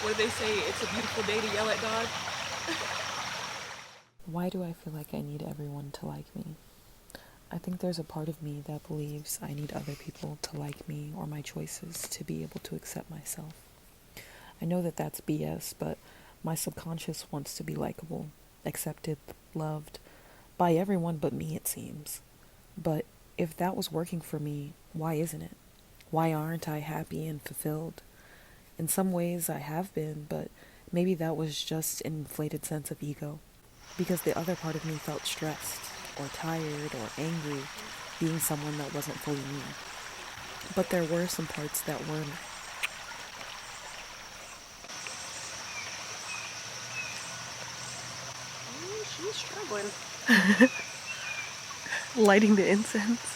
What do they say? It's a beautiful day to yell at God. Why do I feel like I need everyone to like me? I think there's a part of me that believes I need other people to like me or my choices to be able to accept myself. I know that that's BS, but my subconscious wants to be likable, accepted, loved, by everyone but me, it seems. But if that was working for me, why isn't it? Why aren't I happy and fulfilled? In some ways, I have been, but maybe that was just an inflated sense of ego. Because the other part of me felt stressed, or tired, or angry, being someone that wasn't fully me. But there were some parts that were me. She's struggling. Lighting the incense.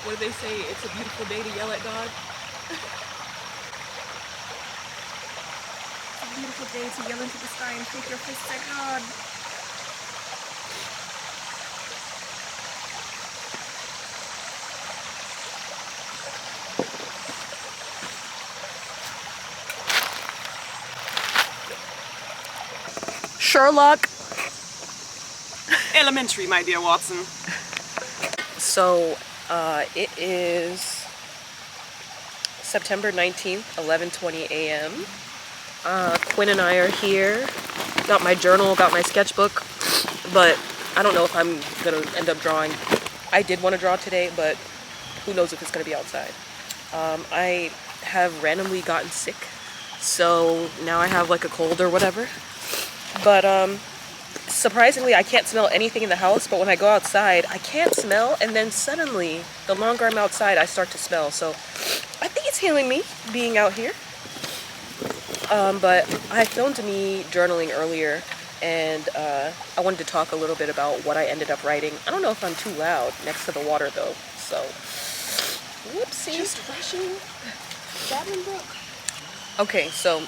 What do they say? It's a beautiful day to yell at God. It's a beautiful day to yell into the sky and shake your fists at God. Sherlock! Elementary, my dear Watson. So, it is September 19th, 11:20 a.m. Quinn and I are here. Got my journal, got my sketchbook, but I don't know if I'm gonna end up drawing. I did want to draw today, but who knows if it's gonna be outside. I have randomly gotten sick, so now I have like a cold or whatever. But surprisingly, I can't smell anything in the house, but when I go outside, I can't smell, and then suddenly, the longer I'm outside, I start to smell. So I think it's healing me being out here. But I filmed me journaling earlier, and I wanted to talk a little bit about what I ended up writing. I don't know if I'm too loud next to the water though, so whoopsie. Just rushing. Javelin Brook. Okay, so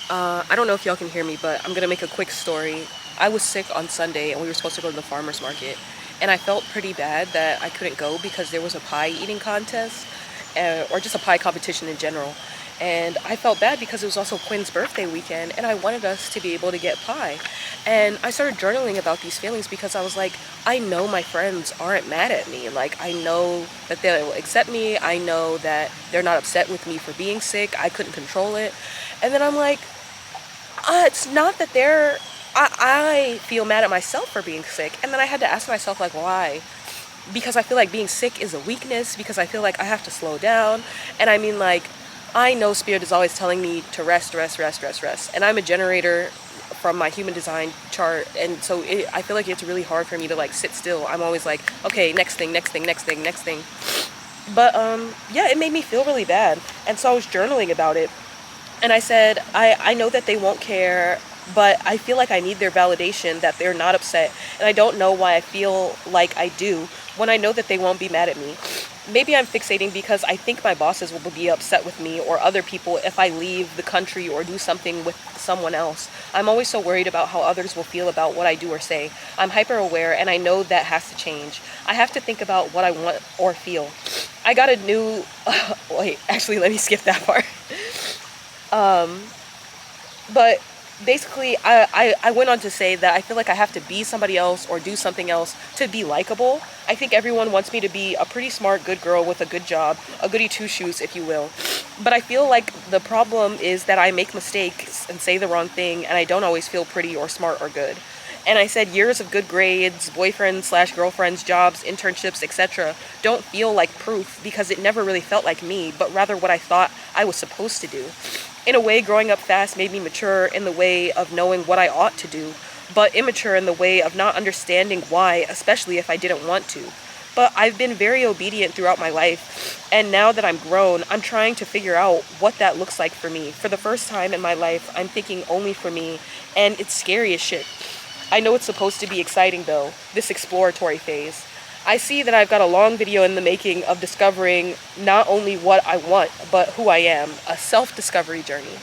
I don't know if y'all can hear me, but I'm gonna make a quick story. I was sick on Sunday, and we were supposed to go to the farmer's market, and I felt pretty bad that I couldn't go because there was a pie eating contest, or just a pie competition in general. And I felt bad because it was also Quinn's birthday weekend, and I wanted us to be able to get pie. And I started journaling about these feelings because I was like, I know my friends aren't mad at me. Like, I know that they'll accept me. I know that they're not upset with me for being sick. I couldn't control it. And then I'm like, it's not that I feel mad at myself for being sick. And then I had to ask myself, like, why? Because I feel like being sick is a weakness, because I feel like I have to slow down. And I mean, like, I know Spirit is always telling me to rest, rest, rest, rest, rest. And I'm a generator from my human design chart. And so I feel like it's really hard for me to, like, sit still. I'm always like, okay, next thing, next thing, next thing, next thing. But, yeah, it made me feel really bad. And so I was journaling about it. And I said, I know that they won't care, but I feel like I need their validation that they're not upset. And I don't know why I feel like I do when I know that they won't be mad at me. Maybe I'm fixating because I think my bosses will be upset with me or other people if I leave the country or do something with someone else. I'm always so worried about how others will feel about what I do or say. I'm hyper aware, and I know that has to change. I have to think about what I want or feel. I got a new... wait, actually, let me skip that part. But basically, I went on to say that I feel like I have to be somebody else or do something else to be likable. I think everyone wants me to be a pretty smart, good girl with a good job, a goody two-shoes, if you will. But I feel like the problem is that I make mistakes and say the wrong thing, and I don't always feel pretty or smart or good. And I said years of good grades, boyfriends slash girlfriends, jobs, internships, etc. don't feel like proof because it never really felt like me, but rather what I thought I was supposed to do. In a way, growing up fast made me mature in the way of knowing what I ought to do, but immature in the way of not understanding why, especially if I didn't want to. But I've been very obedient throughout my life, and now that I'm grown, I'm trying to figure out what that looks like for me. For the first time in my life, I'm thinking only for me, and it's scary as shit. I know it's supposed to be exciting though, this exploratory phase. I see that I've got a long video in the making of discovering not only what I want, but who I am, a self-discovery journey.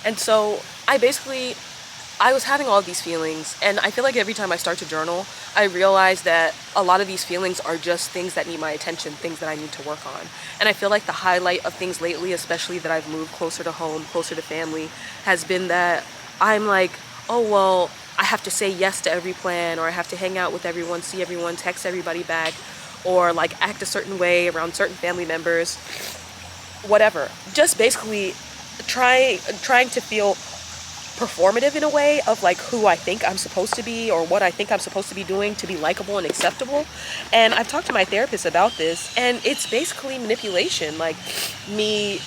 And so I was having all of these feelings, and I feel like every time I start to journal, I realize that a lot of these feelings are just things that need my attention, things that I need to work on. And I feel like the highlight of things lately, especially that I've moved closer to home, closer to family, has been that I'm like, oh, well, I have to say yes to every plan, or I have to hang out with everyone, see everyone, text everybody back, or like act a certain way around certain family members, whatever. Just basically trying to feel performative in a way of like who I think I'm supposed to be or what I think I'm supposed to be doing to be likable and acceptable. And I've talked to my therapist about this, and it's basically manipulation, like me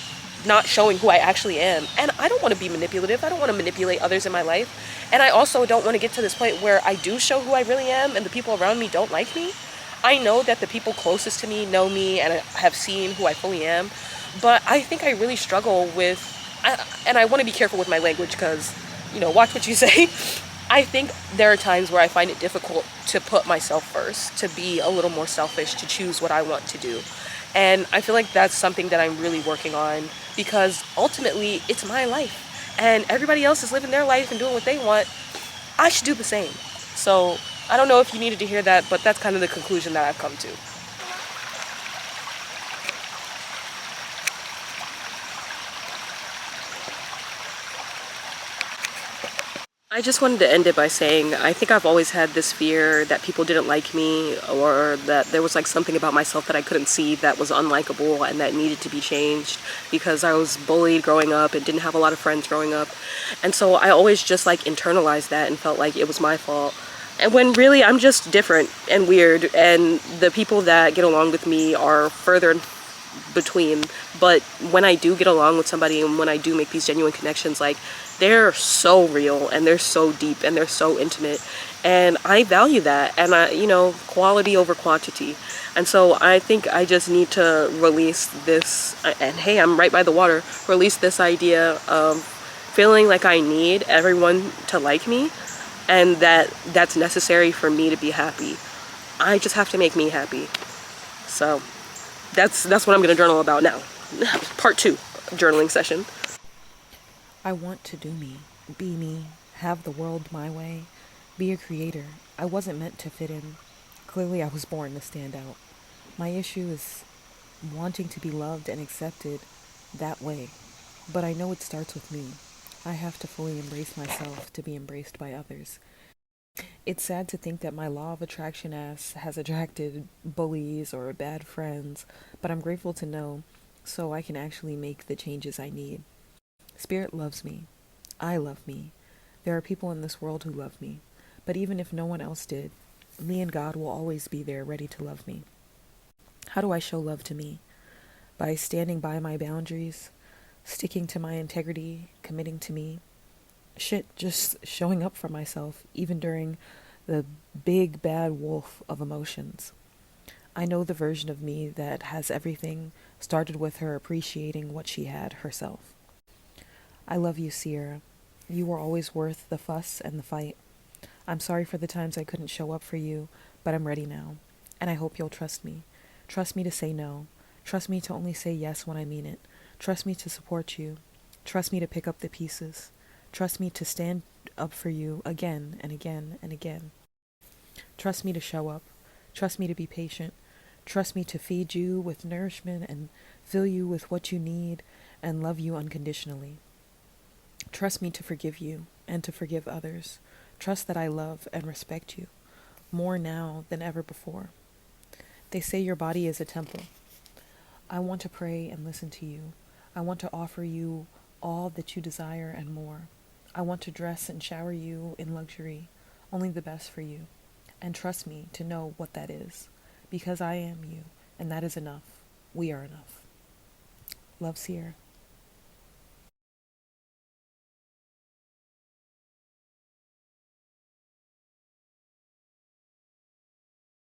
not showing who I actually am. And I don't want to be manipulative. I don't want to manipulate others in my life. And I also don't want to get to this point where I do show who I really am and the people around me don't like me. I know that the people closest to me know me and have seen who I fully am, but I think I really struggle with, and I want to be careful with my language because, watch what you say. I think there are times where I find it difficult to put myself first, to be a little more selfish, to choose what I want to do. And I feel like that's something that I'm really working on because ultimately it's my life and everybody else is living their life and doing what they want. I should do the same. So I don't know if you needed to hear that, but that's kind of the conclusion that I've come to. I just wanted to end it by saying I think I've always had this fear that people didn't like me or that there was like something about myself that I couldn't see that was unlikable and that needed to be changed because I was bullied growing up and didn't have a lot of friends growing up. And so I always just like internalized that and felt like it was my fault. And when really I'm just different and weird, and the people that get along with me are further and between. But when I do get along with somebody and when I do make these genuine connections, like they're so real and they're so deep and they're so intimate, and I value that. And quality over quantity. And so I think I just need to release this, and hey, I'm right by the water, release this idea of feeling like I need everyone to like me and that's necessary for me to be happy. I just have to make me happy. So that's what I'm going to journal about now. Part 2 journaling session. I want to do me, be me, have the world my way, be a creator. I wasn't meant to fit in. Clearly, I was born to stand out. My issue is wanting to be loved and accepted that way. But I know it starts with me. I have to fully embrace myself to be embraced by others. It's sad to think that my law of attraction ass has attracted bullies or bad friends, but I'm grateful to know so I can actually make the changes I need. Spirit loves me. I love me. There are people in this world who love me. But even if no one else did, me and God will always be there ready to love me. How do I show love to me? By standing by my boundaries, sticking to my integrity, committing to me. Shit, just showing up for myself, even during the big bad wolf of emotions. I know the version of me that has everything started with her appreciating what she had herself. I love you, Sierra. You were always worth the fuss and the fight. I'm sorry for the times I couldn't show up for you, but I'm ready now. And I hope you'll trust me. Trust me to say no. Trust me to only say yes when I mean it. Trust me to support you. Trust me to pick up the pieces. Trust me to stand up for you again and again and again. Trust me to show up. Trust me to be patient. Trust me to feed you with nourishment and fill you with what you need and love you unconditionally. Trust me to forgive you and to forgive others. Trust that I love and respect you more now than ever before. They say your body is a temple. I want to pray and listen to you. I want to offer you all that you desire and more. I want to dress and shower you in luxury. only the best for you. And trust me to know what that is, because I am you, and that is enough. We are enough. Love, Sierra.